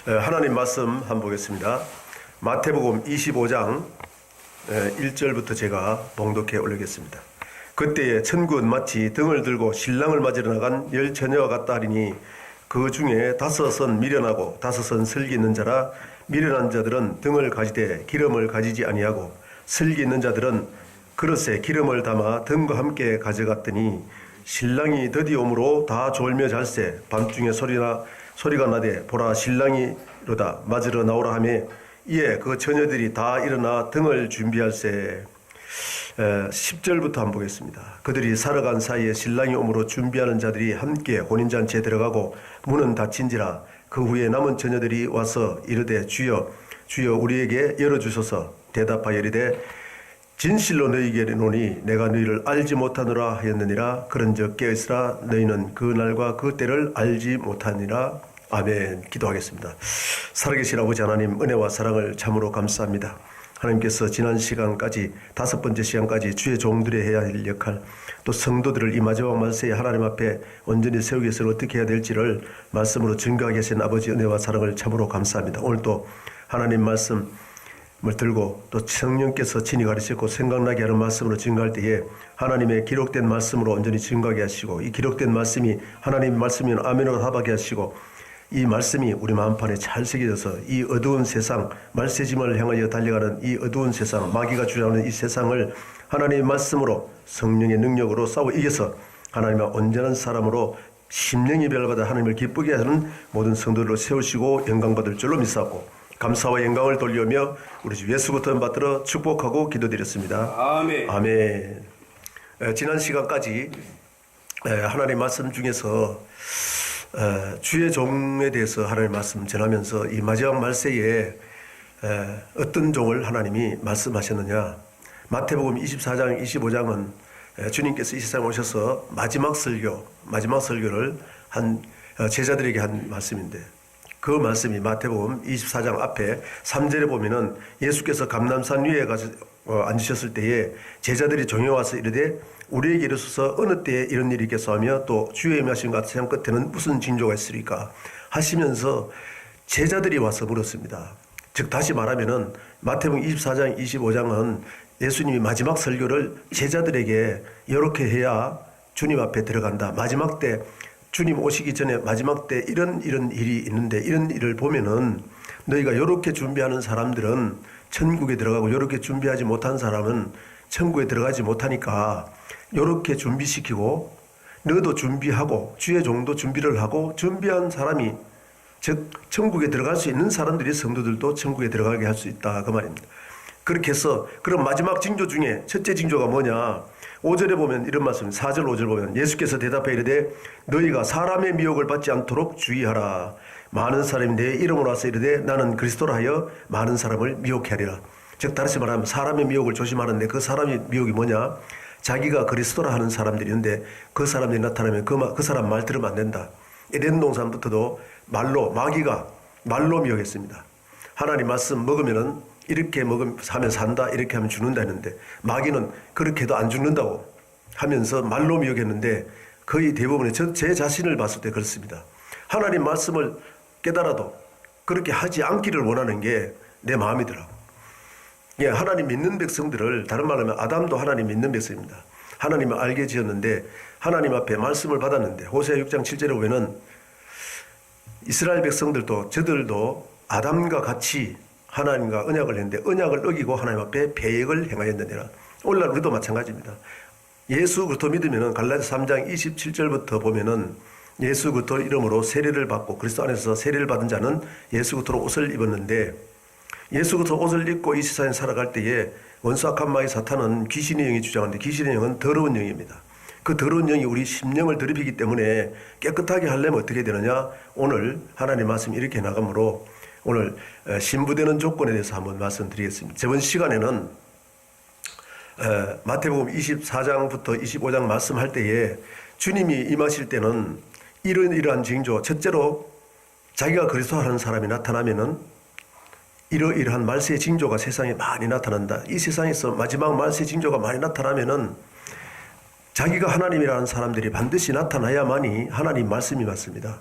하나님 말씀 한번 보겠습니다. 마태복음 25장 1절부터 제가 봉독해 올리겠습니다. 그때에 천국은 마치 등을 들고 신랑을 맞으러 나간 열 처녀와 같다 하리니 그 중에 다섯은 미련하고 다섯은 슬기 있는 자라. 미련한 자들은 등을 가지되 기름을 가지지 아니하고 슬기 있는 자들은 그릇에 기름을 담아 등과 함께 가져갔더니 신랑이 드디어 오므로 다 졸며 잘세. 밤중에 소리가 나되 보라 신랑이로다 맞으러 나오라 하매 이에 그 처녀들이 다 일어나 등을 준비할세. 10절부터 한번 보겠습니다. 그들이 살아간 사이에 신랑이 오므로 준비하는 자들이 함께 혼인잔치에 들어가고 문은 닫힌지라. 그 후에 남은 처녀들이 와서 이르되 주여 주여 우리에게 열어주소서. 대답하여 이르되 진실로 너희에게 이르노니 내가 너희를 알지 못하노라 하였느니라. 그런즉 깨어있으라. 너희는 그 날과 그 때를 알지 못하니라. 아멘. 기도하겠습니다. 살아계신 아버지 하나님, 은혜와 사랑을 참으로 감사합니다. 하나님께서 지난 시간까지 5번째 시간까지 주의 종들이 해야 할 역할, 또 성도들을 이 마지막 말세에 하나님 앞에 온전히 세우기 위해서 어떻게 해야 될지를 말씀으로 증거하게 하신 아버지 은혜와 사랑을 참으로 감사합니다. 오늘도 하나님 말씀을 들고 또 성령께서 친히 가르치고 생각나게 하는 말씀으로 증거할 때에 하나님의 기록된 말씀으로 온전히 증거하게 하시고, 이 기록된 말씀이 하나님 말씀이면 아멘으로 답하게 하시고, 이 말씀이 우리 마음판에 잘 새겨져서 이 어두운 세상, 말세짐을 향하여 달려가는 이 어두운 세상, 마귀가 주장하는 이 세상을 하나님의 말씀으로 성령의 능력으로 싸워 이겨서 하나님의 온전한 사람으로 심령이 별받아 하나님을 기쁘게 하는 모든 성도들로 세우시고 영광받을 줄로 믿사옵고 감사와 영광을 돌리며 우리 주 예수 그리스도 받들어 축복하고 기도드렸습니다. 아멘. 아멘. 지난 시간까지 하나님 말씀 중에서 주의 종에 대해서 하나님 말씀 전하면서 이 마지막 말세에 어떤 종을 하나님이 말씀하셨느냐. 마태복음 24장 25장은 주님께서 이 세상에 오셔서 마지막 설교를 한 제자들에게 한 말씀인데, 그 말씀이 마태복음 24장 앞에 3절에 보면은 예수께서 감람산 위에 가서 앉으셨을 때에 제자들이 종에 와서 이르되 우리에게 이르소서 어느 때에 이런 일이 있겠소 하며 또 주의 임하신 같은 끝에는 무슨 징조가 있으리까 하시면서 제자들이 와서 물었습니다. 즉 다시 말하면은 마태복음 24장 25장은 예수님이 마지막 설교를 제자들에게 이렇게 해야 주님 앞에 들어간다. 마지막 때 주님 오시기 전에 마지막 때 이런 일이 있는데 이런 일을 보면은 너희가 이렇게 준비하는 사람들은 천국에 들어가고 이렇게 준비하지 못한 사람은 천국에 들어가지 못하니까 이렇게 준비시키고 너도 준비하고 주의 종도 준비를 하고 준비한 사람이 즉 천국에 들어갈 수 있는 사람들이 성도들도 천국에 들어가게 할 수 있다 그 말입니다. 그렇게 해서 그럼 마지막 징조 중에 첫째 징조가 뭐냐. 5절에 보면 이런 말씀, 4절 5절 보면 예수께서 대답해 이르되 너희가 사람의 미혹을 받지 않도록 주의하라. 많은 사람이 내 이름으로 와서 이르되 나는 그리스도라 하여 많은 사람을 미혹해 하리라. 즉 다시 말하면 사람의 미혹을 조심하는데 그 사람의 미혹이 뭐냐. 자기가 그리스도라 하는 사람들이 있는데 그 사람들이 나타나면 그 사람 말 들으면 안 된다. 에덴 동산부터도 마귀가 말로 미혹했습니다. 하나님 말씀 먹으면은 이렇게 하면 산다, 이렇게 하면 죽는다 했는데 마귀는 그렇게 해도 안 죽는다고 하면서 말로 미혹했는데 거의 대부분의 제 자신을 봤을 때 그렇습니다. 하나님 말씀을 깨달아도 그렇게 하지 않기를 원하는 게 내 마음이더라고. 예, 하나님 믿는 백성들을, 다른 말로 하면 아담도 하나님 믿는 백성입니다. 하나님을 알게 지었는데 하나님 앞에 말씀을 받았는데 호세아 6장 7절에 보면은 이스라엘 백성들도 저들도 아담과 같이 하나님과 언약을 했는데 언약을 어기고 하나님 앞에 배역을 행하였느니라. 오늘날 우리도 마찬가지입니다. 예수 그리스도 믿으면은 갈라디아 3장 27절부터 보면은 예수 그리스도 이름으로 세례를 받고 그리스도 안에서 세례를 받은 자는 예수 그리스도 옷을 입었는데, 예수 그리스도 옷을 입고 이 세상에 살아갈 때에 원수 악한 마귀 사탄은 귀신의 영이 주장하는데 귀신의 영은 더러운 영입니다. 그 더러운 영이 우리 심령을 더럽히기 때문에 깨끗하게 하려면 어떻게 되느냐. 오늘 하나님 말씀이 이렇게 나가므로 오늘 신부되는 조건에 대해서 한번 말씀드리겠습니다. 저번 시간에는 마태복음 24장부터 25장 말씀할 때에 주님이 임하실 때는 이러한 징조, 첫째로 자기가 그리스도 하는 사람이 나타나면은 이러이러한 말세의 징조가 세상에 많이 나타난다. 이 세상에서 마지막 말세의 징조가 많이 나타나면은 자기가 하나님이라는 사람들이 반드시 나타나야만이 하나님 말씀이 맞습니다.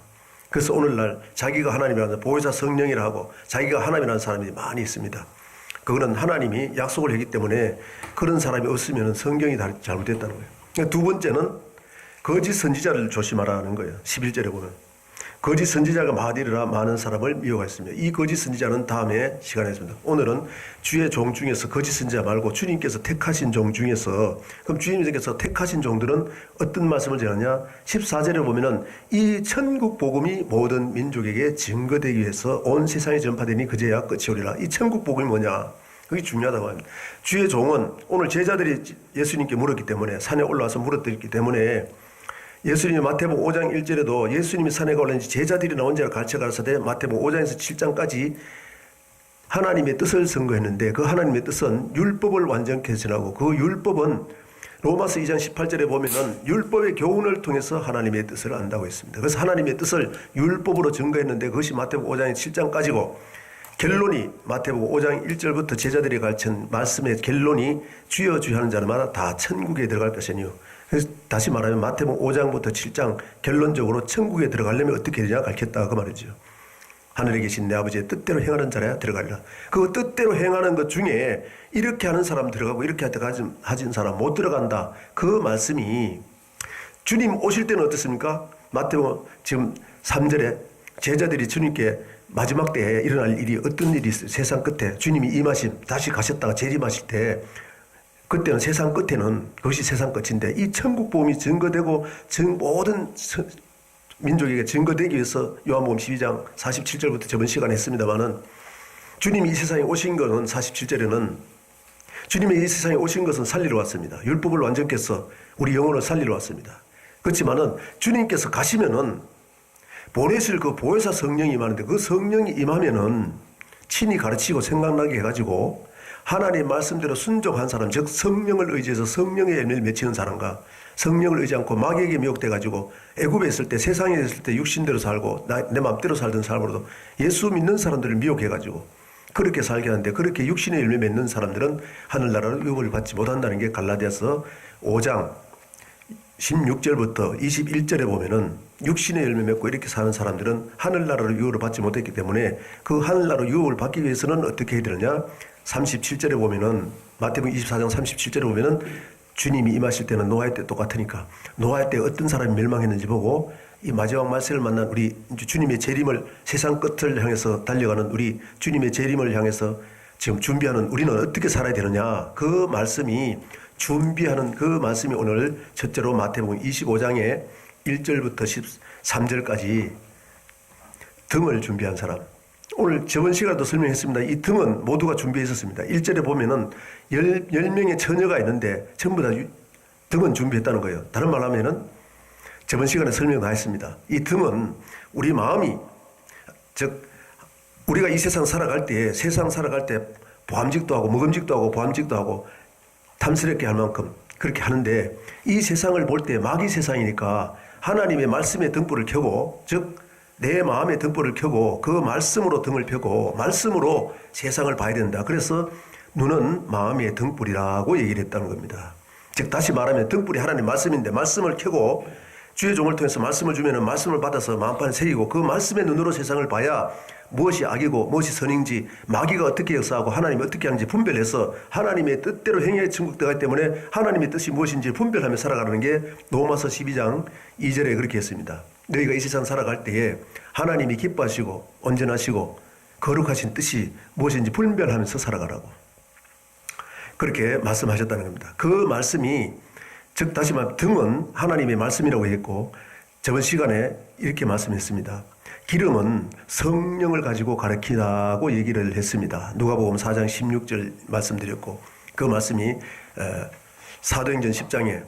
그래서 오늘날 자기가 하나님이라는 보혜사 성령이라 하고 자기가 하나님이라는 사람이 많이 있습니다. 그거는 하나님이 약속을 했기 때문에 그런 사람이 없으면 성경이 잘못됐다는 거예요. 두 번째는 거짓 선지자를 조심하라는 거예요. 11절에 보면 거짓 선지자가 많으리라 많은 사람을 미혹하였습니다. 이 거짓 선지자는 다음에 시간에 있습니다. 오늘은 주의 종 중에서 거짓 선지자 말고 주님께서 택하신 종 중에서, 그럼 주님께서 택하신 종들은 어떤 말씀을 전하냐? 14절에 보면은 이 천국 복음이 모든 민족에게 증거되기 위해서 온 세상에 전파되니 그제야 끝이 오리라. 이 천국 복음이 뭐냐? 그게 중요하다고 합니다. 주의 종은 오늘 제자들이 예수님께 물었기 때문에, 산에 올라와서 물었기 때문에, 예수님이 마태복음 5장 1절에도 예수님이 산에 올라오니 제자들이 나온 자를 가르쳐 가르쳐되 마태복음 5장에서 7장까지 하나님의 뜻을 선거했는데, 그 하나님의 뜻은 율법을 완전케 전하고, 그 율법은 로마서 2장 18절에 보면은 율법의 교훈을 통해서 하나님의 뜻을 안다고 했습니다. 그래서 하나님의 뜻을 율법으로 증거했는데 그것이 마태복음 5장 7장까지고, 결론이 마태복음 5장 1절부터 제자들이 가르친 말씀의 결론이 주여 주여 하는 자마다 다 천국에 들어갈 것이니요. 그래서 다시 말하면 마태복음 5장부터 7장 결론적으로 천국에 들어가려면 어떻게 되냐 가르쳤다 그 말이죠. 하늘에 계신 내 아버지의 뜻대로 행하는 자라야 들어가리라. 그 뜻대로 행하는 것 중에 이렇게 하는 사람 들어가고 이렇게 하진 사람 못 들어간다. 그 말씀이 주님 오실 때는 어떻습니까? 마태복음 지금 3절에 제자들이 주님께 마지막 때에 일어날 일이 어떤 일이 있어요? 세상 끝에 주님이 임하심 다시 가셨다가 재림하실 때, 그때는 세상 끝에는 그것이 세상 끝인데 이 천국 복음이 증거되고 모든 민족에게 증거되기 위해서 요한복음 12장 47절부터 저번 시간에 했습니다마는, 주님이 이 세상에 오신 것은 47절에는 주님이 이 세상에 오신 것은 살리러 왔습니다. 율법을 완전케 해서 우리 영혼을 살리러 왔습니다. 그렇지만은 주님께서 가시면은 보내실 그 보혜사 성령이 임하는데, 그 성령이 임하면은 친히 가르치고 생각나게 해가지고 하나님의 말씀대로 순종한 사람, 즉 성령을 의지해서 성령의 열매를 맺히는 사람과 성령을 의지 않고 마귀에게 미혹돼가지고 애굽에 있을 때, 세상에 있을 때 육신대로 살고 내 마음대로 살던 사람으로도 예수 믿는 사람들을 미혹해가지고 그렇게 살게 하는데, 그렇게 육신의 열매 맺는 사람들은 하늘나라로 유업을 받지 못한다는 게 갈라디아서 5장 16절부터 21절에 보면은 육신의 열매 맺고 이렇게 사는 사람들은 하늘나라로 유업을 받지 못했기 때문에 그 하늘나라로 유업을 받기 위해서는 어떻게 해야 되느냐? 37절에 보면은 마태복음 24장 37절에 보면은 주님이 임하실 때는 노아의 때 똑같으니까 노아의 때 어떤 사람이 멸망했는지 보고 이 마지막 말세를 만난 우리 주님의 재림을, 세상 끝을 향해서 달려가는 우리 주님의 재림을 향해서 지금 준비하는 우리는 어떻게 살아야 되느냐, 그 말씀이 준비하는 그 말씀이 오늘 첫째로 마태복음 25장에 1절부터 13절까지 등을 준비한 사람. 오늘 저번 시간에도 설명했습니다. 이 등은 모두가 준비해 있었습니다. 1절에 보면은 10명의 처녀가 있는데 전부 다 등은 준비했다는 거예요. 다른 말로 하면은 저번 시간에 설명 다 했습니다. 이 등은 우리 마음이, 즉 우리가 이 세상 살아갈 때 보암직도 하고 먹음직도 하고 보암직도 하고 탐스럽게 할 만큼 그렇게 하는데, 이 세상을 볼 때 마귀 세상이니까 하나님의 말씀의 등불을 켜고, 즉 내 마음의 등불을 켜고 그 말씀으로 등을 펴고 말씀으로 세상을 봐야 된다. 그래서 눈은 마음의 등불이라고 얘기를 했다는 겁니다. 즉 다시 말하면 등불이 하나님 말씀인데 말씀을 켜고 주의 종을 통해서 말씀을 주면은 말씀을 받아서 마음판에 새기고 그 말씀의 눈으로 세상을 봐야 무엇이 악이고 무엇이 선인지, 마귀가 어떻게 역사하고 하나님이 어떻게 하는지 분별해서 하나님의 뜻대로 행위의 천국 들어가기 때문에 하나님의 뜻이 무엇인지 분별하며 살아가는 게 로마서 12장 2절에 그렇게 했습니다. 너희가 이 세상 살아갈 때에 하나님이 기뻐하시고 온전하시고 거룩하신 뜻이 무엇인지 분별하면서 살아가라고 그렇게 말씀하셨다는 겁니다. 그 말씀이, 즉 다시 말하면 등은 하나님의 말씀이라고 했고, 저번 시간에 이렇게 말씀했습니다. 기름은 성령을 가지고 가르치라고 얘기를 했습니다. 누가복음 4장 16절 말씀드렸고, 그 말씀이 사도행전 10장에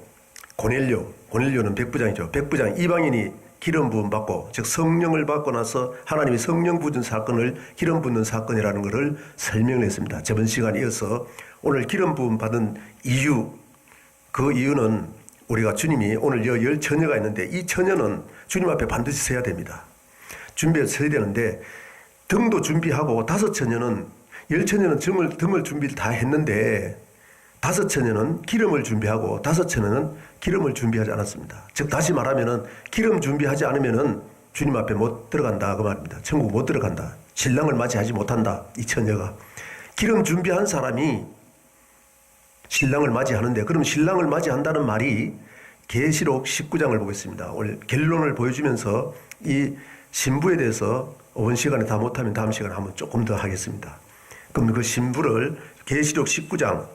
고넬료는 백부장이죠. 백부장 이방인이 기름 부음 받고, 즉 성령을 받고 나서 하나님이 성령 부은 사건을 기름 붓는 사건이라는 것을 설명을 했습니다. 저번 시간에 이어서 오늘 기름 부음 받은 이유, 그 이유는 우리가 주님이 오늘 10처녀가 있는데 이 처녀는 주님 앞에 반드시 서야 됩니다. 준비해서 서야 되는데, 등도 준비하고 5처녀는, 10처녀는 등을 준비를 다 했는데 5처녀는 기름을 준비하고 5처녀는 기름을 준비하지 않았습니다. 즉 다시 말하면은 기름 준비하지 않으면은 주님 앞에 못 들어간다 그 말입니다. 천국 못 들어간다. 신랑을 맞이하지 못한다. 이 처녀가. 기름 준비한 사람이 신랑을 맞이하는데, 그럼 신랑을 맞이한다는 말이 계시록 19장을 보겠습니다. 오늘 결론을 보여주면서 이 신부에 대해서 이번 시간에 다 못하면 다음 시간에 한번 조금 더 하겠습니다. 그럼 그 신부를 계시록 19장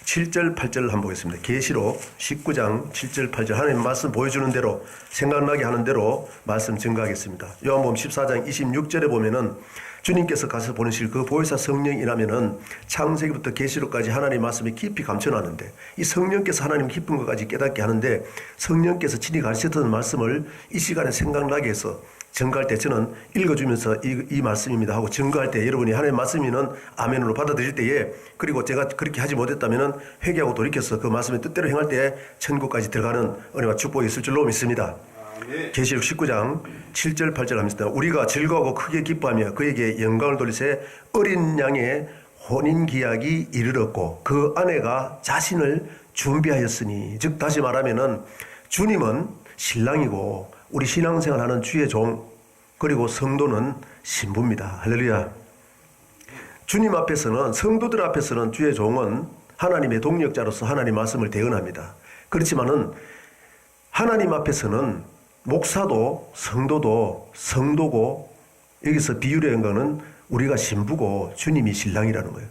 7절 8절을 한번 보겠습니다. 계시록 19장 7절 8절 하나님 말씀 보여주는 대로 생각나게 하는 대로 말씀 증거하겠습니다. 요한복음 14장 26절에 보면은 주님께서 가서 보내실 그 보혜사 성령이라면은 창세기부터 계시록까지 하나님 말씀이 깊이 감춰놨는데, 이 성령께서 하나님 깊은 것까지 깨닫게 하는데, 성령께서 친히 가르쳤던 말씀을 이 시간에 생각나게 해서 증거할 때 저는 읽어주면서 이 말씀입니다 하고 증거할 때 여러분이 하나님의 말씀이면 아멘으로 받아들일 때에, 그리고 제가 그렇게 하지 못했다면 회개하고 돌이켜서 그 말씀의 뜻대로 행할 때 천국까지 들어가는 은혜와 축복이 있을 줄로 믿습니다. 계시록 19장 7절 8절 합니다. 우리가 즐거워하고 크게 기뻐하며 그에게 영광을 돌리세 어린 양의 혼인기약이 이르렀고 그 아내가 자신을 준비하였으니, 즉 다시 말하면은 주님은 신랑이고 우리 신앙생활하는 주의 종, 그리고 성도는 신부입니다. 할렐루야. 주님 앞에서는, 성도들 앞에서는 주의 종은 하나님의 동력자로서 하나님 말씀을 대언합니다. 그렇지만은 하나님 앞에서는 목사도 성도도 성도고, 여기서 비유를 한 거는 우리가 신부고 주님이 신랑이라는 거예요.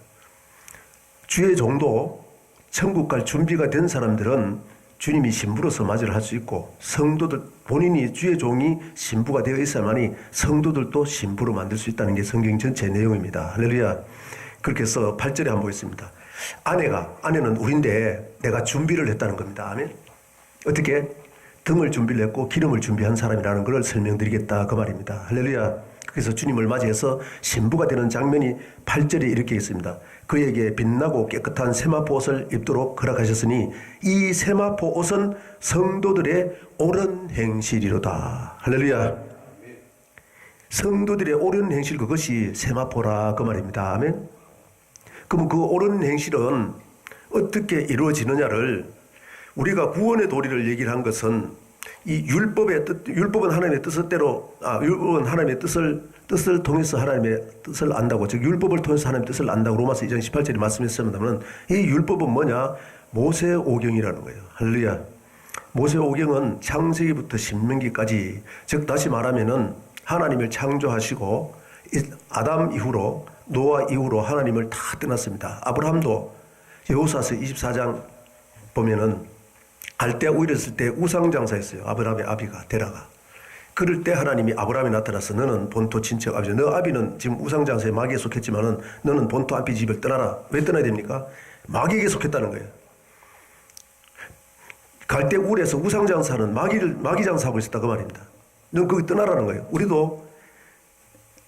주의 종도 천국 갈 준비가 된 사람들은 주님이 신부로서 맞이를 할 수 있고, 성도들 본인이 주의 종이 신부가 되어 있어야만이 성도들도 신부로 만들 수 있다는 게 성경 전체 내용입니다. 할렐루야. 그렇게 해서 8절에 한번 보겠습니다. 아내는 우리인데 내가 준비를 했다는 겁니다. 아멘. 어떻게? 등을 준비를 했고 기름을 준비한 사람이라는 것을 설명드리겠다 그 말입니다. 할렐루야. 그래서 주님을 맞이해서 신부가 되는 장면이 8절에 이렇게 있습니다. 그에게 빛나고 깨끗한 세마포 옷을 입도록 허락하셨으니 이 세마포 옷은 성도들의 옳은 행실이로다. 할렐루야. 성도들의 옳은 행실, 그것이 세마포라 그 말입니다. 아멘. 그럼 그 옳은 행실은 어떻게 이루어지느냐를, 우리가 구원의 도리를 얘기를 한 것은 이 율법의 뜻, 율법은 하나님의 뜻대로, 율법은 하나님의 뜻을 통해서 하나님의 뜻을 안다고, 즉 율법을 통해서 하나님의 뜻을 안다고 로마서 2장 18절에 말씀했습니다만, 이 율법은 뭐냐? 모세오경이라는 거예요. 할렐루야. 모세오경은 창세기부터 신명기까지, 즉 다시 말하면은 하나님을 창조하시고 아담 이후로, 노아 이후로 하나님을 다 떠났습니다. 아브라함도 여호수아서 24장 보면은 갈대아 우일에 있을 때 우상장사했어요. 아브라함의 아비가 데라가. 그럴 때 하나님이 아브라함에 나타나서 너는 본토 친척 아비죠. 너 아비는 지금 우상장사에 마귀에 속했지만은 너는 본토 아비 집을 떠나라. 왜 떠나야 됩니까? 마귀에게 속했다는 거예요. 갈대아 우일에서 우상장사는 마귀 장사하고 있었다 그 말입니다. 넌 거기 떠나라는 거예요. 우리도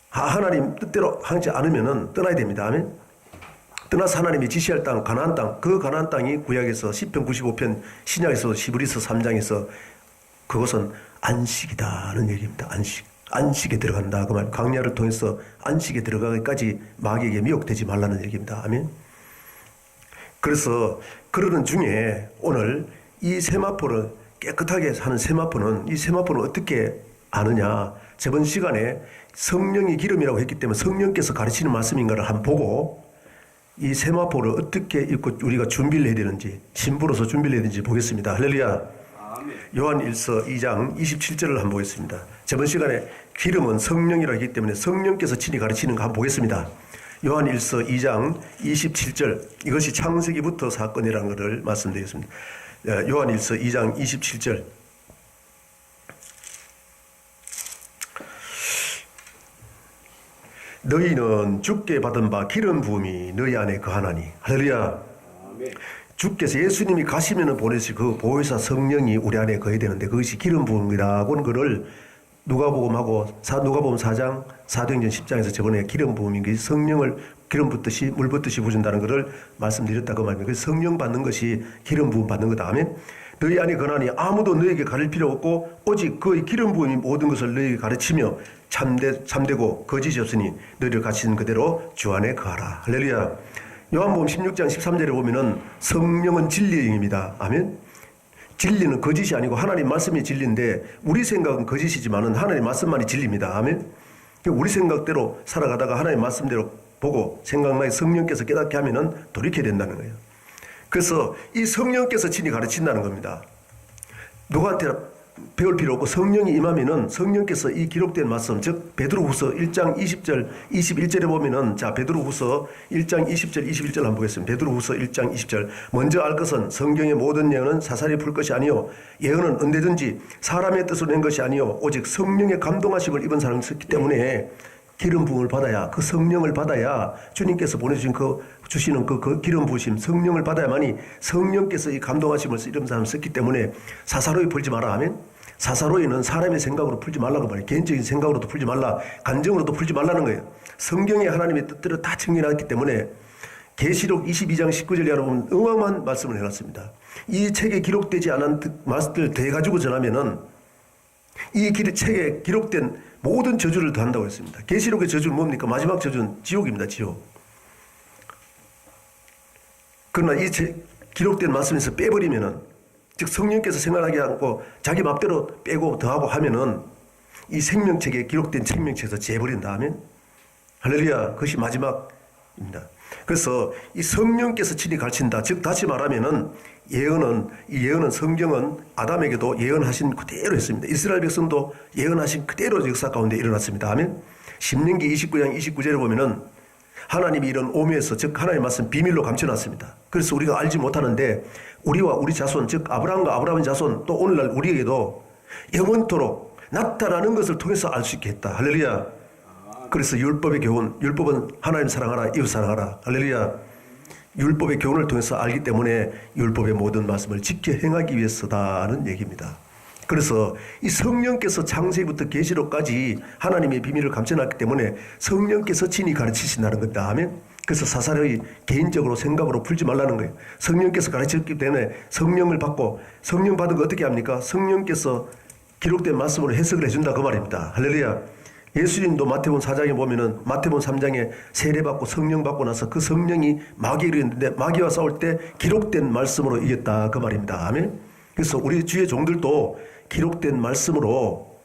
하나님 뜻대로 하지 않으면은 떠나야 됩니다. 아멘. 떠나서 하나님이 지시할 땅, 가나안 땅, 그 가나안 땅이 구약에서 10편 95편, 신약에서 히브리서 3장에서 그것은 안식이다는 얘기입니다. 안식에 들어간다 그 말. 강야를 통해서 안식에 들어가기까지 마귀에게 미혹되지 말라는 얘기입니다. 아멘. 그래서 그러는 중에 오늘 이 세마포를 깨끗하게 하는 세마포는, 이 세마포는 어떻게 아느냐? 저번 시간에 성령이 기름이라고 했기 때문에 성령께서 가르치는 말씀인가를 한번 보고, 이 세마포를 어떻게 입고 우리가 준비를 해야 되는지, 신부로서 준비를 해야 되는지 보겠습니다. 할렐루야. 요한 1서 2장 27절을 한번 보겠습니다. 저번 시간에 기름은 성령이라고 했기 때문에 성령께서 친히 가르치는 거 한번 보겠습니다. 요한 1서 2장 27절, 이것이 창세기부터 사건이라는 것을 말씀드리겠습니다. 요한 1서 2장 27절. 너희는 주께 받은 바 기름 부음이 너희 안에 거하나니. 할렐루야. 주께서 예수님이 가시면 보내실 그 보혜사 성령이 우리 안에 거해야 되는데, 그것이 기름 부음이라고 하는 것을 누가복음 4장 사도행전 10장에서 저번에 기름 부음인 것이 성령을 기름 붓듯이 물 붓듯이 부준다는 것을 말씀드렸다고 말입니다. 그래서 성령 받는 것이 기름 부음 받는 거다. 아멘. 너희 안에 거하나니 아무도 너에게 가르칠 필요 없고 오직 그의 기름 부음이 모든 것을 너에게 가르치며 참되고 거짓이 없으니 너희를 가르치는 그대로 주 안에 거하라. 할렐루야. 요한복음 16장 13절에 보면은 성령은 진리의 영입니다. 아멘. 진리는 거짓이 아니고 하나님 말씀이 진리인데 우리 생각은 거짓이지만은 하나님 말씀만이 진리입니다. 아멘. 우리 생각대로 살아가다가 하나님 말씀대로 보고 생각나게 성령께서 깨닫게 하면은 돌이켜야 된다는 거예요. 그래서 이 성령께서 친히 가르친다는 겁니다. 누구한테 배울 필요 없고 성령이 임하면은 성령께서 이 기록된 말씀, 즉 베드로후서 1장 20절 21절에 보면은, 자 베드로후서 1장 20절 21절 한번 보겠습니다. 베드로후서 1장 20절 먼저 알 것은 성경의 모든 예언은 사사리 풀 것이 아니요 예언은 언제든지 사람의 뜻으로 낸 것이 아니요 오직 성령의 감동하심을 입은 사람이 있기 때문에 기름 부음을 받아야, 그 성령을 받아야, 주님께서 보내주신 주시는 그 기름 부으심 성령을 받아야만이 성령께서 이 감동하심을 이런 사람을 썼기 때문에 사사로이 풀지 마라. 아멘. 사사로이는 사람의 생각으로 풀지 말라고 말해요. 개인적인 생각으로도 풀지 말라, 감정으로도 풀지 말라는 거예요. 성경에 하나님의 뜻대로 다 정리해놨기 때문에 계시록 22장 19절에 여러분 어마어마한 말씀을 해놨습니다. 이 책에 기록되지 않은 말씀을 대가지고 전하면은 이 책에 기록된 모든 저주를 더한다고 했습니다. 계시록의 저주는 뭡니까? 마지막 저주는 지옥입니다. 지옥. 그러나 이 기록된 말씀에서 빼버리면은, 즉 성령께서 생각하게 하고 자기 맘대로 빼고 더하고 하면은 이 생명책에 기록된 생명책에서 재버린 다음에 할렐루야, 그것이 마지막입니다. 그래서 이 성령께서 친히 가르친다. 즉 다시 말하면은 이 예언은 성경은 아담에게도 예언하신 그대로 했습니다. 이스라엘 백성도 예언하신 그대로 역사 가운데 일어났습니다. 아멘. 신명기 29장 29절에 보면은 하나님이 이런 오묘에서, 즉 하나님의 말씀 비밀로 감춰놨습니다. 그래서 우리가 알지 못하는데 우리와 우리 자손, 즉 아브라함과 아브라함의 자손, 또 오늘날 우리에게도 영원토록 나타나는 것을 통해서 알 수 있게 했다. 할렐루야. 그래서 율법의 교훈, 율법은 하나님 사랑하라, 이웃 사랑하라. 할렐루야. 율법의 교훈을 통해서 알기 때문에 율법의 모든 말씀을 지켜 행하기 위해서다는 얘기입니다. 그래서 이 성령께서 창세기부터 계시록까지 하나님의 비밀을 감춰놨기 때문에 성령께서 친히 가르치신다는 겁니다. 아멘. 그래서 사사로이 개인적으로 생각으로 풀지 말라는 거예요. 성령께서 가르쳤기 때문에 성령을 받고, 성령 받은 거 어떻게 합니까? 성령께서 기록된 말씀으로 해석을 해준다 그 말입니다. 할렐루야. 예수님도 마태복음 4장에 보면은 마태복음 3장에 세례받고 성령 받고 나서 그 성령이 마귀를 이겼는데 마귀와 싸울 때 기록된 말씀으로 이겼다 그 말입니다. 아멘. 그래서 우리 주의 종들도 기록된 말씀으로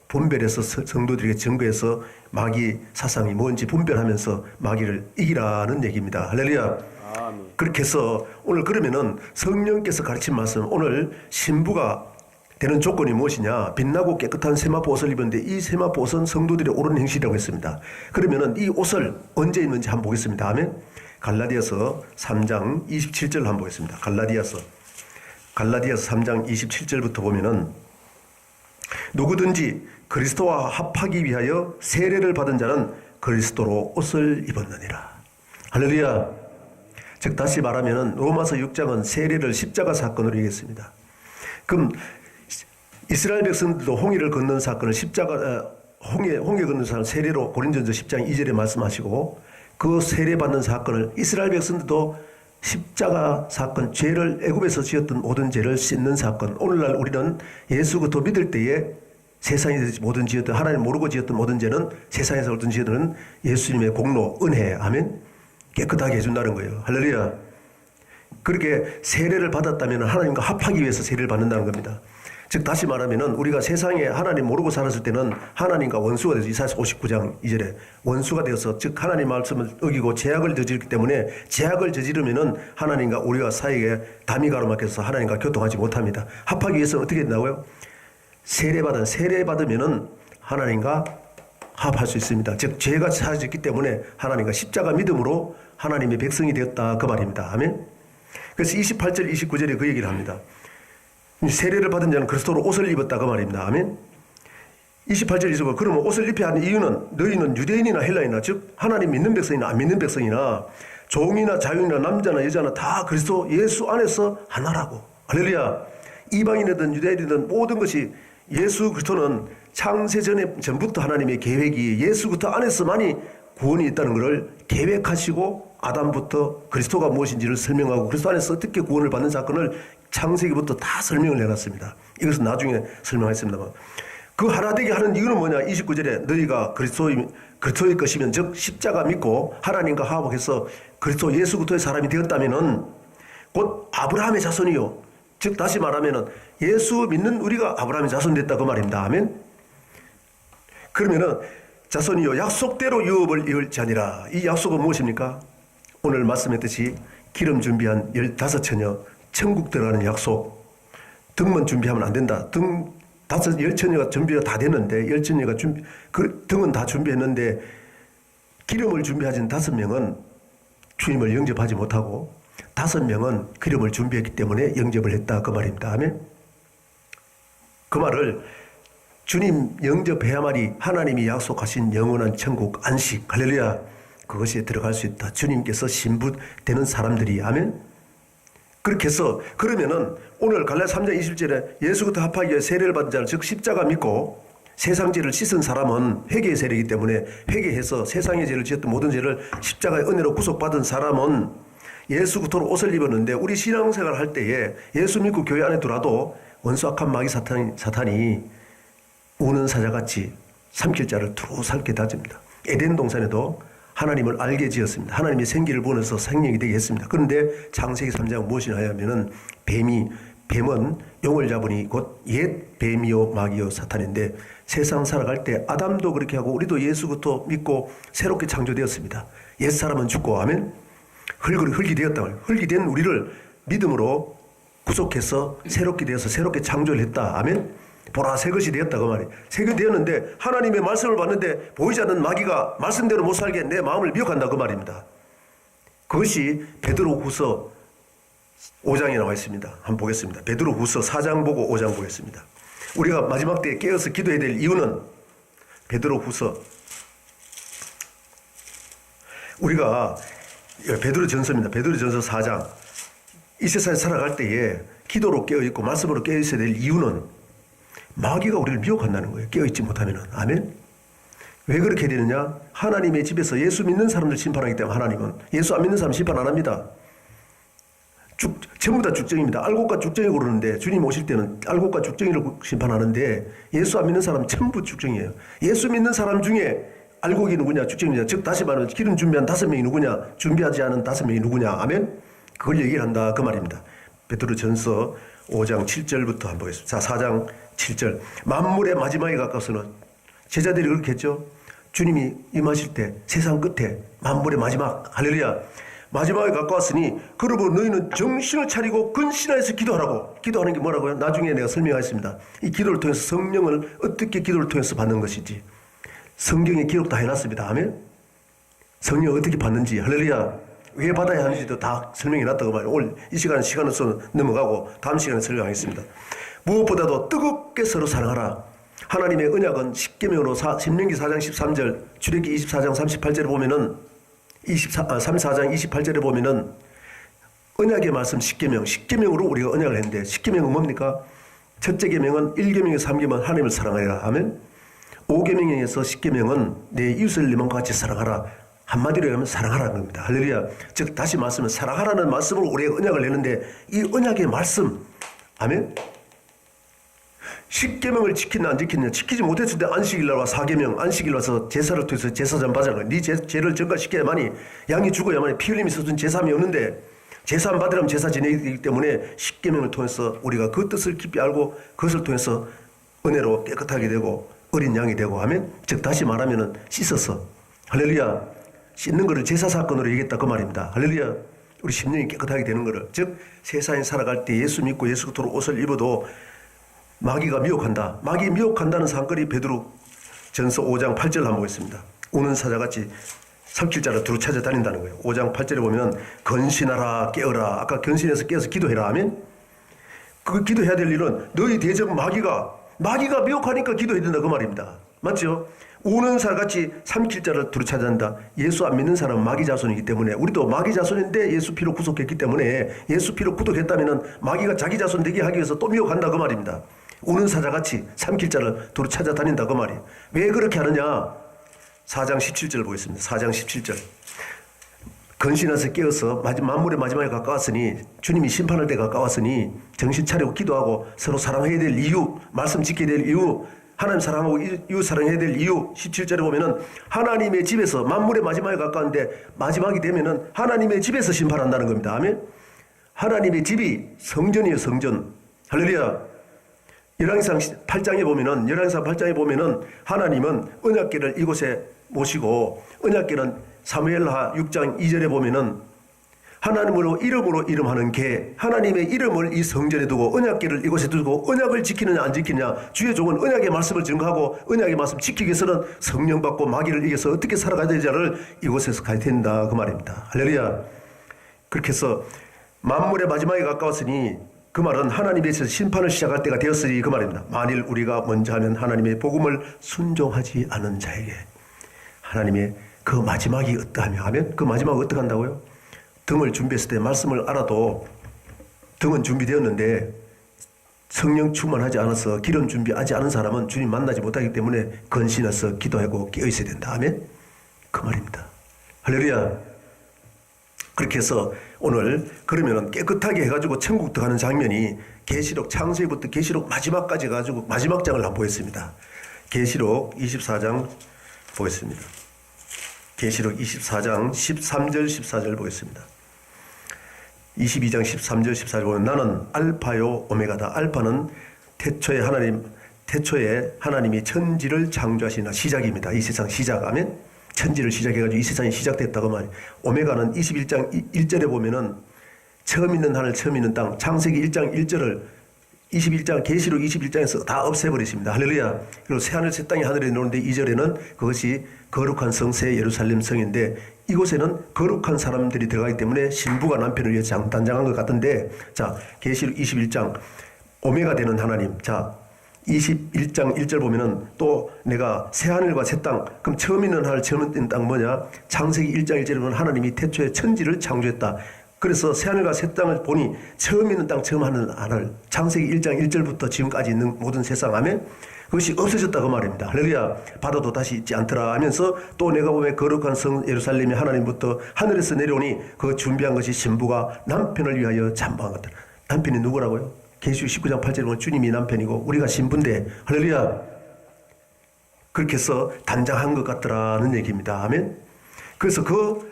분별해서 성도들에게 증거해서 마귀 사상이 뭔지 분별하면서 마귀를 이기라는 얘기입니다. 할렐루야. 아멘. 그렇게 해서 오늘 그러면은 성령께서 가르친 말씀, 오늘 신부가 되는 조건이 무엇이냐? 빛나고 깨끗한 세마포 옷을 입었는데 이 세마포 옷은 성도들의 옳은 행실이라고 했습니다. 그러면은 이 옷을 언제 입는지 한번 보겠습니다. 아멘. 갈라디아서 3장 27절 한번 보겠습니다. 갈라디아서 3장 27절부터 보면은 누구든지 그리스도와 합하기 위하여 세례를 받은 자는 그리스도로 옷을 입었느니라. 할렐루야. 즉 다시 말하면은 로마서 6장은 세례를 십자가 사건으로 얘기했습니다. 그럼 이스라엘 백성들도 홍해를 건넌 사건을 홍해 건넌 사건 세례로 고린전서 10장 2절에 말씀하시고, 그 세례 받는 사건을 이스라엘 백성들도 십자가 사건, 죄를 애굽에서 지었던 모든 죄를 씻는 사건, 오늘날 우리는 예수 그리스도 믿을 때에 세상에서 모든 지었던, 하나님 모르고 지었던 모든 죄는, 세상에서 모든 죄들은 예수님의 공로, 은혜, 아멘, 깨끗하게 해준다는 거예요. 할렐루야. 그렇게 세례를 받았다면 하나님과 합하기 위해서 세례를 받는다는 겁니다. 즉 다시 말하면은 우리가 세상에 하나님 모르고 살았을 때는 하나님과 원수가 돼서, 이사야서 59장 2절에 원수가 되어서, 즉 하나님 말씀을 어기고 죄악을 저지르기 때문에, 죄악을 저지르면은 하나님과 우리가 사이에 담이 가로막혀서 하나님과 교통하지 못합니다. 합하기 위해서는 어떻게 된다고요? 세례 받으면은 하나님과 합할 수 있습니다. 즉 죄가 사라졌기 때문에 하나님과 십자가 믿음으로 하나님의 백성이 되었다 그 말입니다. 아멘. 그래서 28절 29절에 그 얘기를 합니다. 세례를 받은 자는 그리스도로 옷을 입었다 그 말입니다. 아멘. 28절 29절, 그러면 옷을 입혀야 하는 이유는 너희는 유대인이나 헬라인이나, 즉 하나님 믿는 백성이나 안 믿는 백성이나 종이나 자유이나 남자나 여자나 다 그리스도 예수 안에서 하나라고. 할렐루야. 이방인이든 유대인이든 모든 것이 예수 그리스도는 창세 전부터 하나님의 계획이 예수 그리스도 안에서만이 구원이 있다는 것을 계획하시고 아담부터 그리스도가 무엇인지를 설명하고 그리스도 안에서 어떻게 구원을 받는 사건을 창세기부터 다 설명을 해놨습니다. 이것은 나중에 설명하겠습니다만, 그 하나 되게 하는 이유는 뭐냐? 29절에 너희가 그리스도의 것이면, 즉 십자가 믿고 하나님과 화합해서 그리스도 예수 그리스도의 사람이 되었다면은 곧 아브라함의 자손이요 즉 다시 말하면은 예수 믿는 우리가 아브라함의 자손 됐다 그 말입니다. 아멘. 그러면은 자손이요 약속대로 유업을 이을지니라. 이 약속은 무엇입니까? 오늘 말씀했듯이 기름 준비한 15처녀 천국 들어가는 약속. 등만 준비하면 안 된다. 등 10처녀가 준비가 다 됐는데 10처녀가 등은 다 준비했는데 기름을 준비하진 5명은 주님을 영접하지 못하고 5명은 기름을 준비했기 때문에 영접을 했다 그 말입니다. 아멘. 그 말을 주님 영접해야만이 하나님이 약속하신 영원한 천국 안식 할렐루야 그것에 들어갈 수 있다. 주님께서 신부되는 사람들이 아멘. 그렇게 해서 그러면은 오늘 갈라디아 3장 20절에 예수부터 합하기 위해 세례를 받은 자는 즉 십자가 믿고 세상 죄를 씻은 사람은 회개의 세례이기 때문에 회개해서 세상의 죄를 지었던 모든 죄를 십자가의 은혜로 구속받은 사람은 예수 그토록 옷을 입었는데 우리 신앙생활 할 때에 예수 믿고 교회 안에 들어와도 원수 악한 마귀 사탄이 우는 사자같이 삼킬 자를 두루 살게 다집니다. 에덴 동산에도 하나님을 알게 지었습니다. 하나님의 생기를 보내서 생명이 되게 했습니다. 그런데 창세기 3장 무엇이냐 하면은 뱀은 용을 잡으니 곧 옛 뱀이요 마귀요 사탄인데 세상 살아갈 때 아담도 그렇게 하고 우리도 예수부터 믿고 새롭게 창조되었습니다. 옛사람은 죽고 아멘. 흙이 되었다. 흙이 된 우리를 믿음으로 구속해서 새롭게 되어서 새롭게 창조를 했다. 아멘. 보라 새 것이 되었다 그 말이에요. 새 것이 되었는데 하나님의 말씀을 받는데 보이지 않는 마귀가 말씀대로 못 살게 내 마음을 미혹한다 그 말입니다. 그것이 베드로후서 5장에 나와 있습니다. 한번 보겠습니다. 베드로후서 4장 보고 5장 보겠습니다. 우리가 마지막 때에 깨어서 기도해야 될 이유는 베드로후서 우리가 베드로전서입니다. 베드로전서 4장 이 세상에 살아갈 때에 기도로 깨어있고 말씀으로 깨어있어야 될 이유는 마귀가 우리를 미혹한다는 거예요. 깨어있지 못하면. 아멘. 왜 그렇게 되느냐? 하나님의 집에서 예수 믿는 사람들 심판하기 때문에 하나님은 예수 안 믿는 사람 심판 안 합니다. 전부 다 죽정입니다. 알곡과 죽정이 고르는데 주님 오실 때는 알곡과 죽정이를 심판하는데 예수 안 믿는 사람 전부 죽정이에요. 예수 믿는 사람 중에 알곡이 누구냐? 죽정이냐? 즉 다시 말하면 기름 준비한 5명이 누구냐? 준비하지 않은 5명이 누구냐? 아멘. 그걸 얘기를 한다 그 말입니다. 베드로전서 5장 7절부터 한번 보겠습니다. 자, 4장 7절. 만물의 마지막에 가까워서는 제자들이 그렇게 했죠. 주님이 임하실 때 세상 끝에 만물의 마지막 할렐루야 마지막에 가까웠으니 그러므로 너희는 정신을 차리고 근신하여서 기도하라고. 기도하는 게 뭐라고요? 나중에 내가 설명하겠습니다. 이 기도를 통해서 성령을 어떻게 기도를 통해서 받는 것인지 성경에 기록 다 해놨습니다. 아멘. 성령을 어떻게 받는지 할렐루야 왜 받아야 하는지도 다 설명해 놨다고 말이에요. 오늘 이 시간은 넘어가고 다음 시간에 설명하겠습니다. 무엇보다도 뜨겁게 서로 사랑하라. 하나님의 언약은 십계명으로 신명기 4장 13절 출애굽기 24장 38절에 보면은 34장 28절에 보면은 언약의 말씀 십계명으로 우리가 언약을 했는데 십계명은 뭡니까? 첫째 계명은 1계명에서 3계명은 하나님을 사랑하라. 아멘. 5계명에서 10계명은 내 이웃을 네 몸과 같이 사랑하라. 한마디로 하면 사랑하라는 겁니다. 할렐루야. 즉 다시 말씀은 사랑하라는 말씀으로 우리가 언약을 내는데 이 언약의 말씀 아멘. 10계명을 지키나 안 지키냐. 지키지 못했을 때 안식일날 와 4계명 안식일 와서 제사를 통해서 제사장 받으라는 거야. 네 죄를 전가시켜야만이 양이 죽어야만이 피 흘림이 있어준 제사함이 없는데 제사 안 받으려면 제사 지내기 때문에 10계명을 통해서 우리가 그 뜻을 깊이 알고 그것을 통해서 은혜로 깨끗하게 되고 어린 양이 되고 하면 즉 다시 말하면은 씻어서 할렐루야 씻는 것을 제사 사건으로 얘기했다 그 말입니다. 할렐루야 우리 심령이 깨끗하게 되는 것을 즉 세상에 살아갈 때 예수 믿고 예수 그토록 옷을 입어도 마귀가 미혹한다. 마귀 미혹한다는 사건이 베드로전서 5장 8절 한번 보겠습니다. 우는 사자같이 삼킬 자를 두루 찾아다닌다는 거예요. 5장 8절에 보면 건신하라 깨어라. 아까 건신해서 깨어서 기도해라 하면 그 기도해야 될 일은 너희 대적 마귀가 미혹하니까 기도해야 된다 그 말입니다. 맞죠? 우는 사자같이 삼킬 자를 두루 찾아낸다. 예수 안 믿는 사람은 마귀 자손이기 때문에 우리도 마귀 자손인데 예수 피로 구속했기 때문에 예수 피로 구속했다면 마귀가 자기 자손 되게 하기 위해서 또 미혹한다 그 말입니다. 우는 사자같이 삼킬 자를 두루 찾아다닌다 그 말이에요. 왜 그렇게 하느냐? 4장 17절 보겠습니다. 4장 17절. 건신해서 깨어서 만물의 마지막에 가까웠으니 주님이 심판할 때 가까웠으니 정신 차리고 기도하고 서로 사랑해야 될 이유 말씀 지켜야 될 이유 하나님 사랑하고 이웃 사랑해야 될 이유 17절에 보면은 하나님의 집에서 만물의 마지막에 가까운데 마지막이 되면은 하나님의 집에서 심판한다는 겁니다. 아멘. 하나님의 집이 성전이에요, 성전. 할렐루야. 열왕기상 8장에 보면은 하나님은 언약궤를 이곳에 모시고, 언약궤는 사무엘하 6장 2절에 보면은 하나님으로 이름하는 궤, 하나님의 이름을 이 성전에 두고 언약궤를 이곳에 두고 언약을 지키느냐 안 지키느냐, 주의 종은 언약의 말씀을 증거하고 언약의 말씀 지키기 위해서는 성령 받고 마귀를 이겨서 어떻게 살아가야 되는지를 이곳에서 가야 된다 그 말입니다. 할렐루야. 그렇게 해서 만물의 마지막에 가까웠으니 그 말은 하나님께서 심판을 시작할 때가 되었으니 그 말입니다. 만일 우리가 먼저 하면 하나님의 복음을 순종하지 않은 자에게 하나님의 그 마지막이 어떠하며 하면 그 마지막이 어떻게 한다고요? 등을 준비했을 때 말씀을 알아도 등은 준비되었는데 성령 충만하지 않아서 기름 준비하지 않은 사람은 주님 만나지 못하기 때문에 건신해서 기도하고 깨어 있어야 된다 하면 그 말입니다. 할렐루야. 그렇게 해서 오늘 그러면은 깨끗하게 해가지고 천국 들어가는 장면이 계시록 창세기부터 계시록 마지막까지 해가지고 마지막 장을 한번 보겠습니다. 계시록 24장 보겠습니다. 계시록 24장 13절 14절 보겠습니다. 22장 13절 14절 보면 나는 알파요 오메가다. 알파는 태초에 하나님이 천지를 창조하시나 시작입니다. 이 세상 시작. 아멘. 천지를 시작해가지고 이 세상이 시작됐다고 말이에요. 오메가는 21장 1절에 보면은 처음 있는 하늘 처음 있는 땅, 창세기 1장 1절을 21장 계시록 21장에서 다 없애버리십니다. 할렐루야. 그리고 새하늘 새 땅이 하늘에 노는데 2절에는 그것이 거룩한 성 새 예루살렘 성인데 이곳에는 거룩한 사람들이 들어가기 때문에 신부가 남편을 위해서 단장한 것 같은데, 자 계시록 21장 오메가 되는 하나님. 자 21장 1절 보면은 또 내가 새하늘과 새 땅, 그럼 처음 있는 하늘 처음 있는 땅 뭐냐? 창세기 1장 1절에 보면 하나님이 태초에 천지를 창조했다. 그래서 새하늘과 새 땅을 보니 처음 있는 땅 처음 하는 하늘, 창세기 1장 1절부터 지금까지 있는 모든 세상 하면 그것이 없어졌다 그 말입니다. 할렐루야. 바다도 다시 있지 않더라 하면서 또 내가 보면 거룩한 성 예루살렘이 하나님부터 하늘에서 내려오니 그 준비한 것이 신부가 남편을 위하여 잠방한 것들. 남편이 누구라고요? 계시록 19장 8절에 보면 주님이 남편이고 우리가 신부인데, 할렐루야. 그렇게 해서 단장한 것 같더라는 얘기입니다. 아멘. 그래서 그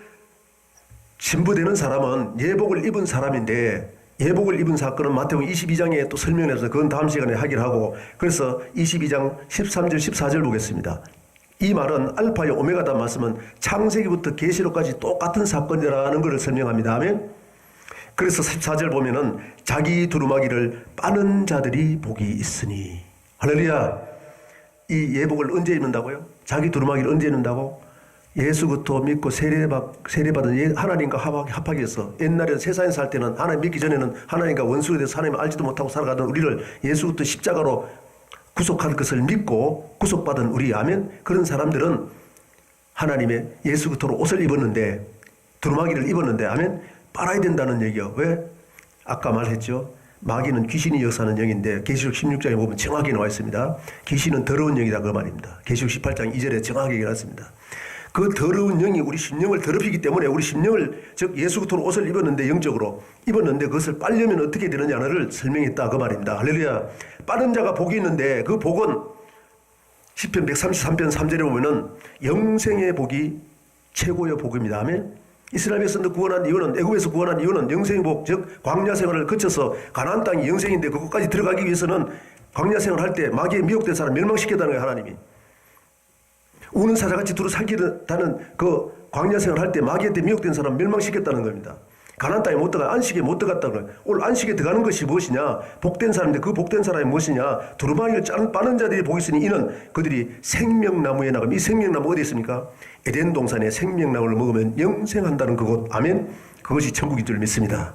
신부되는 사람은 예복을 입은 사람인데, 예복을 입은 사건은 마태복음 22장에 또 설명해서 그건 다음 시간에 하기로 하고, 그래서 22장 13절 14절 보겠습니다. 이 말은 알파의 오메가다 말씀은 창세기부터 계시록까지 똑같은 사건이라는 것을 설명합니다. 아멘. 그래서 14절 보면은 자기 두루마기를 빠는 자들이 복이 있으니. 할렐루야. 이 예복을 언제 입는다고요? 자기 두루마기를 언제 입는다고? 예수부터 믿고 세례받은 하나님과 합하기 위해서, 옛날에 세상에 살 때는 하나님 믿기 전에는 하나님과 원수가 돼서 하나님을 알지도 못하고 살아가던 우리를 예수부터 십자가로 구속한 것을 믿고 구속받은 우리, 아멘. 그런 사람들은 하나님의 예수부터 옷을 입었는데, 두루마기를 입었는데, 아멘. 빨아야 된다는 얘기요. 왜? 아까 말했죠. 마귀는 귀신이 역사하는 영인데 계시록 16장에 보면 정확히 나와 있습니다. 귀신은 더러운 영이다 그 말입니다. 계시록 18장 2절에 정확하게 얘기했습니다. 그 더러운 영이 우리 심령을 더럽히기 때문에 우리 심령을, 즉 예수부터 옷을 입었는데, 영적으로 입었는데 그것을 빨려면 어떻게 되느냐를 설명했다 그 말입니다. 할렐루야. 빠른 자가 복이 있는데 그 복은 시편 133편 3절에 보면은 영생의 복이 최고의 복입니다. 아멘. 이스라엘 백성들 구원한 이유는, 애굽에서 구원한 이유는 영생의 복, 즉 광야 생활을 거쳐서 가나안 땅이 영생인데 그것까지 들어가기 위해서는 광야 생활을 할 때 마귀에 미혹된 사람 멸망시켰다는 거예요. 하나님이 우는 사자같이 두루 살기다는 그 광야 생활을 할 때 마귀한테 미혹된 사람 멸망시켰다는 겁니다. 가나안 땅에 못 들어가, 안식에 못 들어갔다는 거예요. 오늘 안식에 들어가는 것이 무엇이냐? 복된 사람인데 그 복된 사람이 무엇이냐? 두루마기를 빠는 자들이 복이 있으니 이는 그들이 생명나무에 나가면, 이 생명나무 어디 있습니까? 에덴 동산에 생명나무를 먹으면 영생한다는 그곳, 아멘. 그것이 천국인 줄 믿습니다.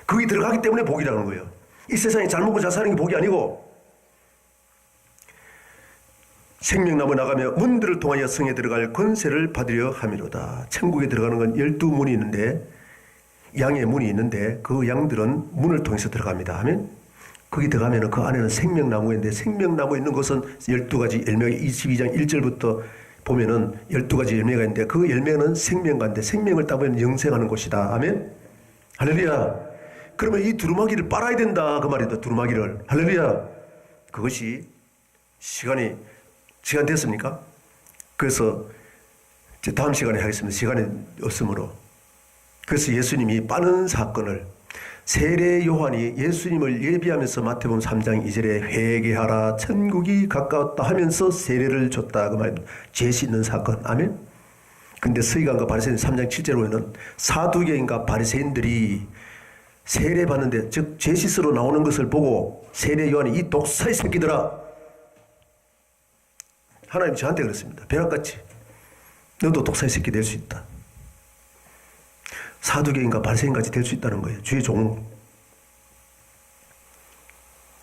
거기 들어가기 때문에 복이라는 거예요. 이 세상에 잘 먹고 잘 사는 게 복이 아니고, 생명나무 나가며 문들을 통하여 성에 들어갈 권세를 받으려 함이로다. 천국에 들어가는 건 12문이 있는데, 양의 문이 있는데 그 양들은 문을 통해서 들어갑니다. 아멘. 거기 들어가면 그 안에는 생명나무인데, 생명나무에 있는 것은 12가지 열매가 22장 1절부터 보면은 12가지 열매가 있는데 그 열매는 생명과인데 생명을 따보면 영생하는 곳이다. 아멘. 할렐루야. 그러면 이 두루마기를 빨아야 된다 그 말이다. 두루마기를. 할렐루야. 그것이 시간 됐습니까? 그래서 다음 시간에 하겠습니다. 시간이 없으므로. 그래서 예수님이 빠는 사건을, 세례 요한이 예수님을 예비하면서 마태복음 3장 2절에 회개하라 천국이 가까웠다 하면서 세례를 줬다 그 말입니다. 죄 씻는 사건. 아멘. 근데 서기관과 바리새인 3장 7절에 보면은 사두개인과 바리새인들이 세례 받는데 즉 죄 씻으러 나오는 것을 보고 세례 요한이 이 독사의 새끼들아, 하나님 저한테 그랬습니다. 벼락같이 너도 독사의 새끼 될 수 있다. 사두개인과 바리새인까지 될 수 있다는 거예요. 주의 종.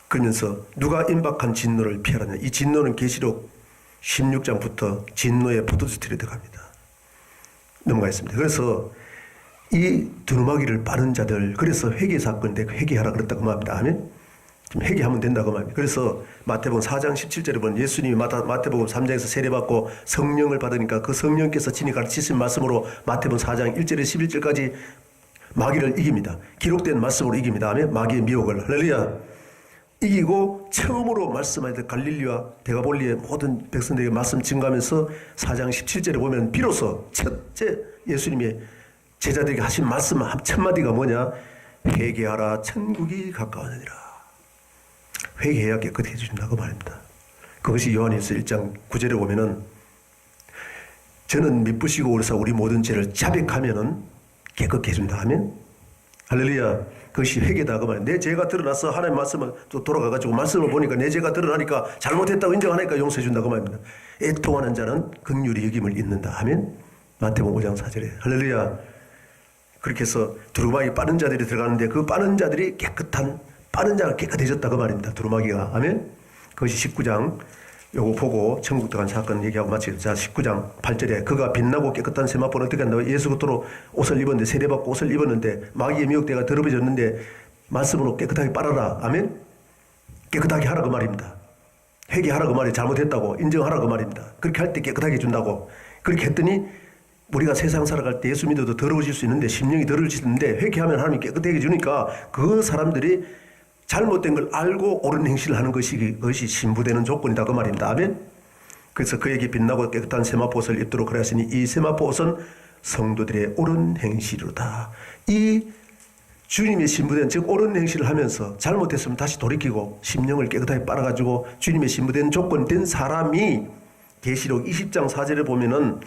그러면서 누가 임박한 진노를 피하느냐. 이 진노는 계시록 16장부터 진노의 포도주틀에 들어갑니다. 넘어가겠습니다. 그래서 이 두루마기를 빠는 자들, 그래서 회개 사건인데 회개하라 그랬다고 말합니다. 아멘. 좀 회개하면 된다고 말합니다. 그래서 마태복음 4장 17절에 보면 예수님이 마태복음 3장에서 세례받고 성령을 받으니까 그 성령께서 친히 가르치신 말씀으로 마태복음 4장 1절에 11절까지 마귀를 이깁니다. 기록된 말씀으로 이깁니다. 아멘. 마귀의 미혹을. 할렐루야. 이기고 처음으로 말씀하여 갈릴리와 데가볼리의 모든 백성들에게 말씀 증가하면서 4장 17절에 보면 비로소 첫째 예수님의 제자들에게 하신 말씀 첫 마디가 뭐냐? 회개하라 천국이 가까웠느니라. 회개해야 깨끗해진다고 말입니다. 그것이 요한일서 1장 9절에 보면은 저는 미쁘시고 그래서 우리 모든 죄를 자백하면은 깨끗해진다 하면 할렐루야. 그것이 회개다 그 말이에요. 내 죄가 드러나서 하나님 말씀을 또 돌아가가지고 말씀을 보니까 내 죄가 드러나니까 잘못했다고 인정하니까 용서해준다고 말입니다. 애통하는 자는 긍휼히 여김을 잊는다 하면 마태복음 5장 4절에 할렐루야. 그렇게 해서 두루마기 빠른 자들이 들어가는데 그 빠른 자들이 빠른 자가 깨끗해졌다 그 말입니다. 두루마기가. 아멘. 그것이 19장 요거 보고 천국 들어간 사건 얘기하고 마치죠. 자, 19장 8절에 그가 빛나고 깨끗한 세마포는 어떻게 한다고? 예수 그토록 옷을 입었는데 세례받고 옷을 입었는데 마귀의 미혹대가 더럽혀졌는데 말씀으로 깨끗하게 빨아라. 아멘. 깨끗하게 하라 그 말입니다. 회개하라 그 말이 잘못했다고 인정하라 그 말입니다. 그렇게 할 때 깨끗하게 준다고. 그렇게 했더니 우리가 세상 살아갈 때 예수 믿어도 더러워질 수 있는데 심령이 더러워질 수 있는데 회개하면 하나님이 깨끗하게 주니까 그 사람들이 잘못된 걸 알고 옳은 행실을 하는 그것이 신부되는 조건이다 그 말입니다. 아멘. 그래서 그에게 빛나고 깨끗한 세마포옷을 입도록 하였으니 이 세마포옷은 성도들의 옳은 행실이로다. 이 주님의 신부된 즉 옳은 행실을 하면서 잘못했으면 다시 돌이키고 심령을 깨끗하게 빨아가지고 주님의 신부된 조건 된 사람이 계시록 20장 4절에 보면은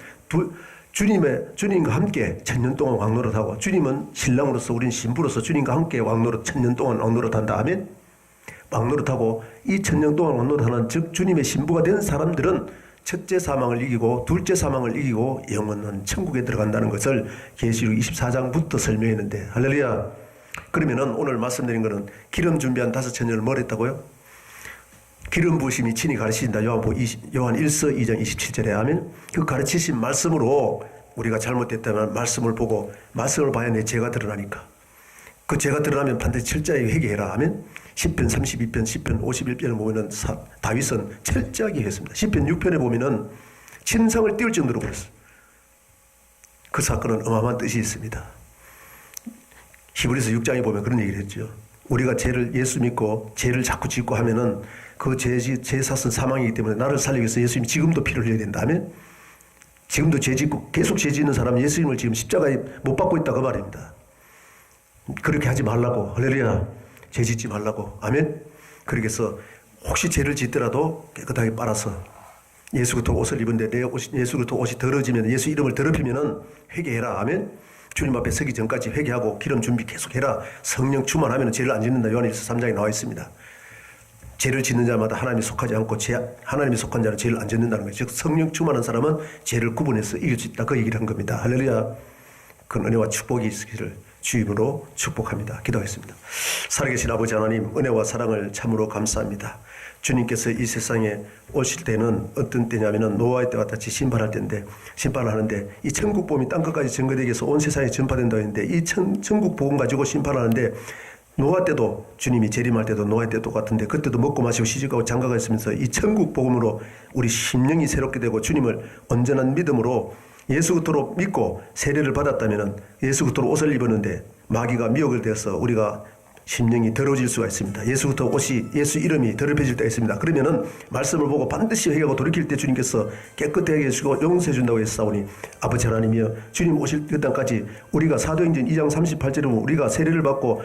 주님과 함께 천년 동안 왕노릇하고 주님은 신랑으로서 우린 신부로서 주님과 함께 천년 동안 왕노릇한다 하면 왕노릇하고 이 천년 동안 왕노릇하는 즉 주님의 신부가 된 사람들은 첫째 사망을 이기고 둘째 사망을 이기고 영원한 천국에 들어간다는 것을 계시록 24장부터 설명했는데 할렐루야. 그러면은 오늘 말씀드린 것은 기름 준비한 5처녀를 뭘 했다고요? 기름 부으심이 친히 가르치신다. 요한 1서 2장 27절에 하면 그 가르치신 말씀으로 우리가 잘못됐다면 말씀을 보고 말씀을 봐야 내 죄가 드러나니까 그 죄가 드러나면 반드시 철저하게 회개해라 하면 시편 32편, 시편 51편을 보면은 다윗은 철저하게 했습니다. 시편 6편에 보면은 침상을 띄울 정도로 그랬어요. 그 사건은 어마어마한 뜻이 있습니다. 히브리서 6장에 보면 그런 얘기를 했죠. 우리가 예수 믿고 죄를 자꾸 짓고 하면은 그 죄 사슬 사망이기 때문에 나를 살리기 위해서 예수님이 지금도 피를 흘려야 된다면 지금도 죄 짓고 계속 죄 짓는 사람은 예수님을 지금 십자가에 못 박고 있다 그 말입니다. 그렇게 하지 말라고. 할렐루야. 죄 짓지 말라고. 아멘. 그렇게 해서 혹시 죄를 짓더라도 깨끗하게 빨아서 예수 그토록 옷을 입은데 예수 그토록 옷이 더러워지면 예수 이름을 더럽히면은 회개해라. 아멘. 주님 앞에 서기 전까지 회개하고 기름 준비 계속해라. 성령 충만하면 죄를 안 짓는다. 요한일서 3장에 나와 있습니다. 죄를 짓는 자마다 하나님이 속하지 않고 하나님이 속한 자는 죄를 안 짓는다는 거예요. 즉 성령 충만한 사람은 죄를 구분해서 이길 수 있다. 그 얘기를 한 겁니다. 할렐루야. 그 은혜와 축복이 있기를 주임으로 축복합니다. 기도하겠습니다. 살아계신 아버지 하나님, 은혜와 사랑을 참으로 감사합니다. 주님께서 이 세상에 오실 때는 어떤 때냐면은 노아의 때와 같이 심판할 때인데 심판을 하는데 이 천국 복음이 땅끝까지 전거되기 위해서 온 세상에 전파된다고 했는데 이 천국 복음 가지고 심판하는데 노아 때도 주님이 재림할 때도 노아 때 똑같은데 그때도 먹고 마시고 시집가고 장가가 있으면서 이 천국 복음으로 우리 심령이 새롭게 되고 주님을 온전한 믿음으로 예수 그토록 믿고 세례를 받았다면은 예수 그토록 옷을 입었는데 마귀가 미혹을 되어서 우리가 심령이 더러워질 수가 있습니다. 예수 그토록 옷이 예수 이름이 더럽혀질 때가 있습니다. 그러면은 말씀을 보고 반드시 회개하고 돌이킬 때 주님께서 깨끗하게 해주시고 용서해 준다고 했사오니 아버지 하나님이여 주님 오실 그 땅까지 우리가 사도행전 2장 38절에 보면 우리가 세례를 받고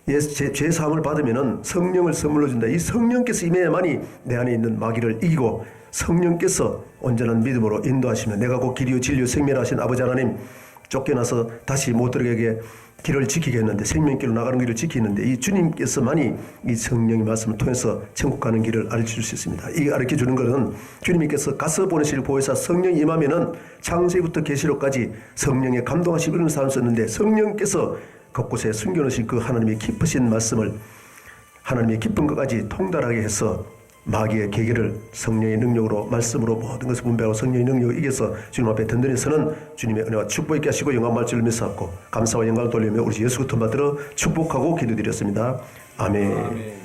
죄 사함을 받으면은 성령을 선물로 준다. 이 성령께서 임해야만이 내 안에 있는 마귀를 이기고 성령께서 온전한 믿음으로 인도하시면 내가 곧 길이요 진리요 생명하신 아버지 하나님 쫓겨나서 다시 못 들어가게 길을 지키게 했는데 생명길로 나가는 길을 지키는데 이 주님께서만이 이 성령의 말씀을 통해서 천국 가는 길을 알려줄 수 있습니다. 이 가르쳐 주는 것은 주님께서 가서 보내실 보혜사 성령이 임하면은 창세기부터 계시록까지 성령의 감동하시고 이런 사람을 썼는데 성령께서 곳곳에 숨겨놓으신 그 하나님의 깊으신 말씀을 하나님의 깊은 것까지 통달하게 해서 마귀의 계계를 성령의 능력으로 말씀으로 모든 것을 분배하고 성령의 능력을 이겨서 주님 앞에 든든히 서는 주님의 은혜와 축복 있게 하시고 영광 말씀을 믿사옵고 감사와 영광을 돌리며 우리 예수 그리스도 받들어 축복하고 기도드렸습니다. 아멘.